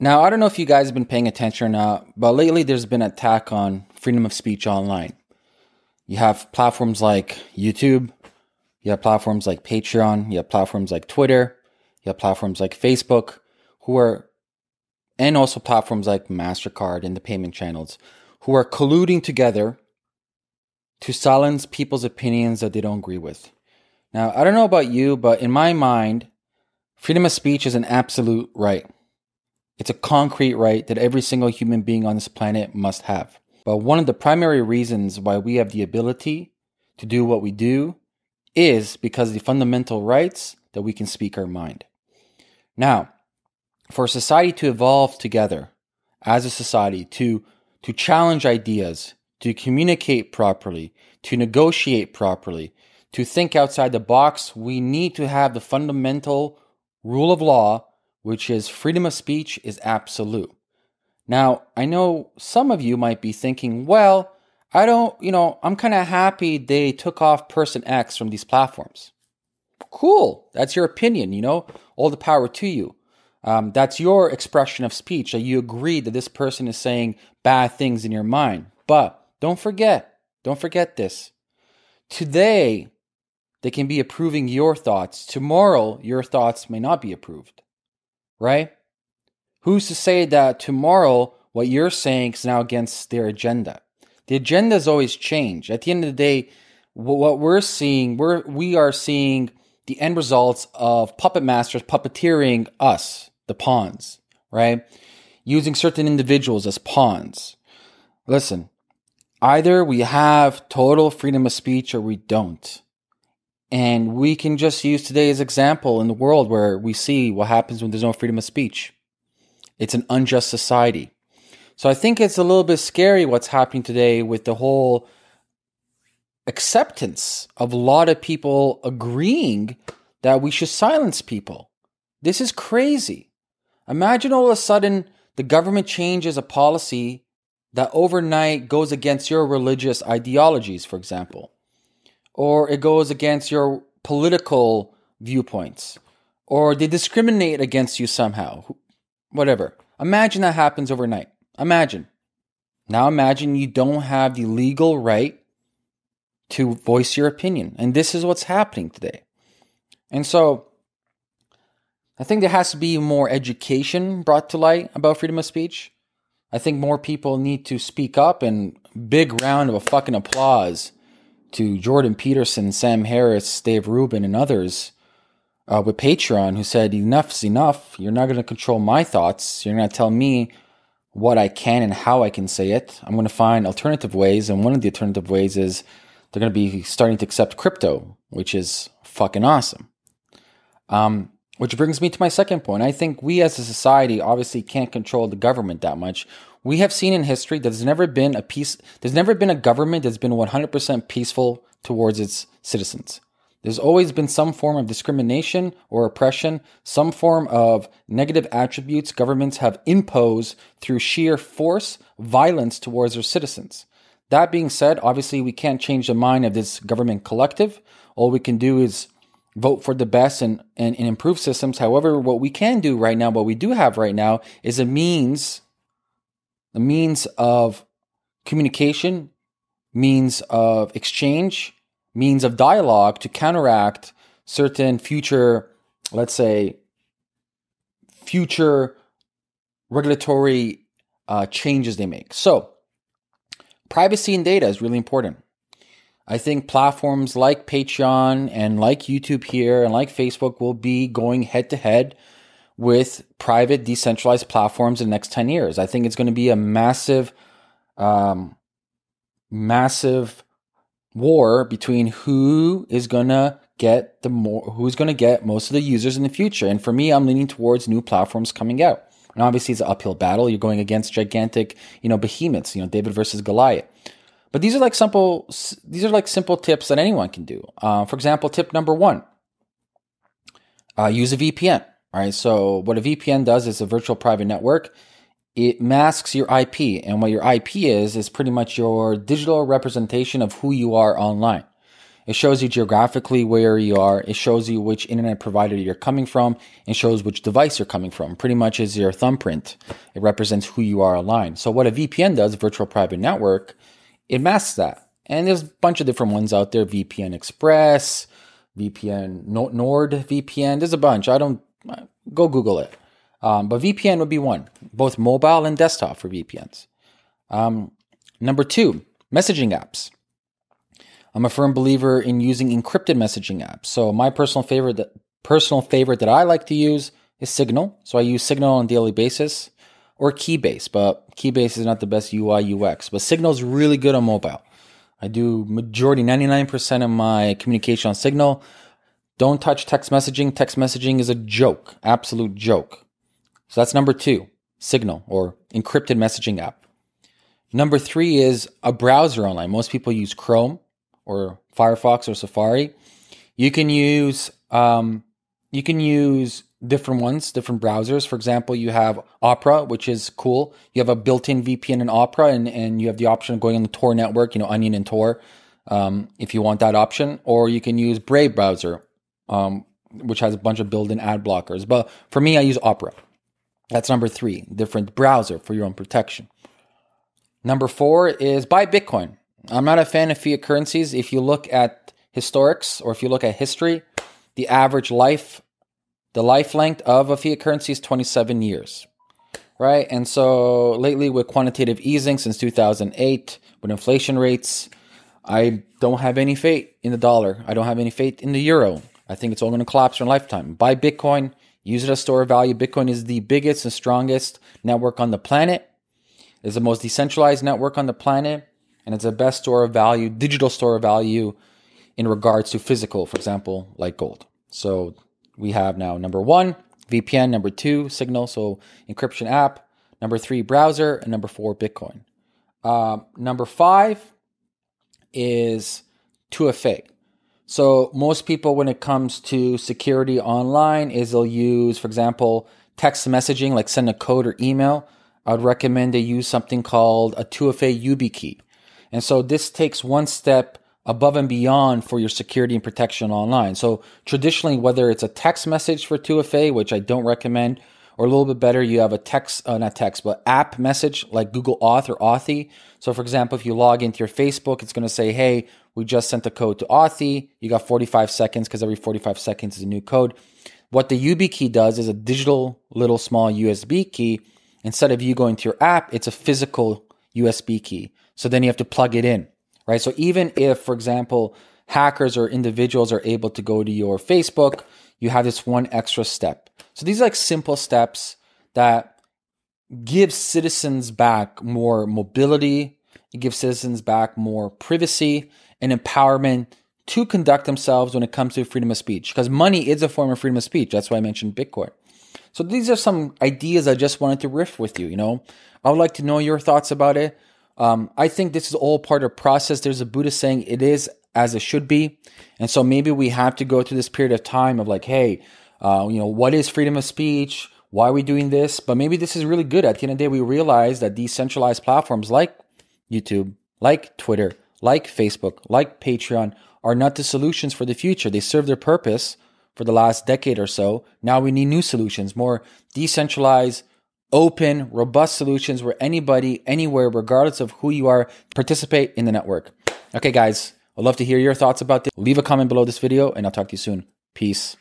Now, I don't know if you guys have been paying attention or not, but lately there's been an attack on freedom of speech online. You have platforms like YouTube, you have platforms like Patreon, you have platforms like Twitter, you have platforms like Facebook, and also platforms like MasterCard and the payment channels, who are colluding together to silence people's opinions that they don't agree with. Now, I don't know about you, but in my mind, freedom of speech is an absolute right. It's a concrete right that every single human being on this planet must have. But one of the primary reasons why we have the ability to do what we do is because of the fundamental rights that we can speak our mind. Now, for society to evolve together as a society, to challenge ideas, to communicate properly, to negotiate properly, to think outside the box, we need to have the fundamental rule of law, which is freedom of speech is absolute. Now, I know some of you might be thinking, well, I'm kind of happy they took off person X from these platforms. Cool. That's your opinion, all the power to you. That's your expression of speech, that you agree that this person is saying bad things in your mind. But don't forget this. Today, they can be approving your thoughts. Tomorrow, your thoughts may not be approved. Right? Who's to say that tomorrow what you're saying is now against their agenda? The agendas always change. At the end of the day, what we're seeing, we are seeing the end results of puppet masters puppeteering us, the pawns, right? Using certain individuals as pawns. Listen, either we have total freedom of speech or we don't. And we can just use today's example in the world where we see what happens when there's no freedom of speech. It's an unjust society. So I think it's a little bit scary what's happening today with the whole acceptance of a lot of people agreeing that we should silence people. This is crazy. Imagine all of a sudden the government changes a policy that overnight goes against your religious ideologies, for example. Or it goes against your political viewpoints, or they discriminate against you somehow, whatever. Imagine that happens overnight. Imagine you don't have the legal right to voice your opinion. And this is what's happening today. And so I think there has to be more education brought to light about freedom of speech. I think more people need to speak up, and big round of a fucking applause to Jordan Peterson, Sam Harris, Dave Rubin, and others with Patreon who said, enough's enough. You're not going to control my thoughts. You're going to tell me what I can and how I can say it. I'm going to find alternative ways. And one of the alternative ways is they're going to be starting to accept crypto, which is fucking awesome. Which brings me to my second point. I think we as a society obviously can't control the government that much. We have seen in history that there's never been a government that's been 100% peaceful towards its citizens. There's always been some form of discrimination or oppression, some form of negative attributes governments have imposed through sheer force, violence towards their citizens. That being said, obviously we can't change the mind of this government collective. All we can do is vote for the best and improve systems. However, what we can do right now, what we do have right now, is a means of communication, means of exchange, means of dialogue to counteract certain future regulatory changes they make. So, privacy and data is really important. I think platforms like Patreon and like YouTube here and like Facebook will be going head to head with private decentralized platforms in the next 10 years. I think it's going to be a massive war between who's going to get most of the users in the future. And for me, I'm leaning towards new platforms coming out. And obviously it's an uphill battle. You're going against gigantic, behemoths, David versus Goliath. But these are like simple tips that anyone can do. For example, tip number 1, use a VPN. All right. So what a VPN does is a virtual private network. It masks your IP, and what your IP is pretty much your digital representation of who you are online. It shows you geographically where you are. It shows you which internet provider you're coming from and shows which device you're coming from. Pretty much is your thumbprint. It represents who you are online. So what a VPN does, virtual private network, it masks that. And there's a bunch of different ones out there. VPN Express, VPN, NordVPN. There's a bunch. Go Google it. But VPN would be one, both mobile and desktop for VPNs. Number 2, messaging apps. I'm a firm believer in using encrypted messaging apps. So my personal favorite that I like to use is Signal. So I use Signal on a daily basis, or Keybase, but Keybase is not the best UI UX. But Signal is really good on mobile. I do 99% of my communication on Signal. Don't touch text messaging. Text messaging is a joke, absolute joke. So that's number 2, Signal or encrypted messaging app. Number 3 is a browser online. Most people use Chrome or Firefox or Safari. You can use different ones, different browsers. For example, you have Opera, which is cool. You have a built-in VPN in Opera, and you have the option of going on the Tor network, Onion and Tor, if you want that option. Or you can use Brave browser, which has a bunch of built-in ad blockers. But for me, I use Opera. That's number 3, different browser for your own protection. Number 4 is buy Bitcoin. I'm not a fan of fiat currencies. If you look at historics or if you look at history, the average life length of a fiat currency is 27 years, right? And so lately with quantitative easing since 2008, with inflation rates, I don't have any faith in the dollar. I don't have any faith in the euro. I think it's all going to collapse in a lifetime. Buy Bitcoin. Use it as store of value. Bitcoin is the biggest and strongest network on the planet. It's the most decentralized network on the planet. And it's the best store of value, digital store of value in regards to physical, for example, like gold. So we have now number 1, VPN. Number 2, Signal, so encryption app. Number 3, browser. And number 4, Bitcoin. Number 5 is 2FA. So most people, when it comes to security online, they'll use, for example, text messaging, like send a code or email. I would recommend they use something called a 2FA YubiKey. And so this takes one step above and beyond for your security and protection online. So traditionally, whether it's a text message for 2FA, which I don't recommend, or a little bit better, you have a app message like Google Auth or Authy. So for example, if you log into your Facebook, it's going to say, hey, we just sent a code to Authy. You got 45 seconds because every 45 seconds is a new code. What the YubiKey does is a digital little small USB key. Instead of you going to your app, it's a physical USB key. So then you have to plug it in, right? So even if, for example, hackers or individuals are able to go to your Facebook, you have this one extra step. So these are like simple steps that give citizens back more mobility. It gives citizens back more privacy and empowerment to conduct themselves when it comes to freedom of speech. Because money is a form of freedom of speech. That's why I mentioned Bitcoin. So these are some ideas I just wanted to riff with you, I would like to know your thoughts about it. I think this is all part of the process. There's a Buddhist saying it is as it should be. And so maybe we have to go through this period of time of like, hey, what is freedom of speech? Why are we doing this? But maybe this is really good. At the end of the day, we realize that decentralized platforms like YouTube, like Twitter, like Facebook, like Patreon are not the solutions for the future. They serve their purpose for the last decade or so. Now we need new solutions, more decentralized, open, robust solutions where anybody, anywhere, regardless of who you are, participate in the network. Okay, guys, I'd love to hear your thoughts about this. Leave a comment below this video and I'll talk to you soon. Peace.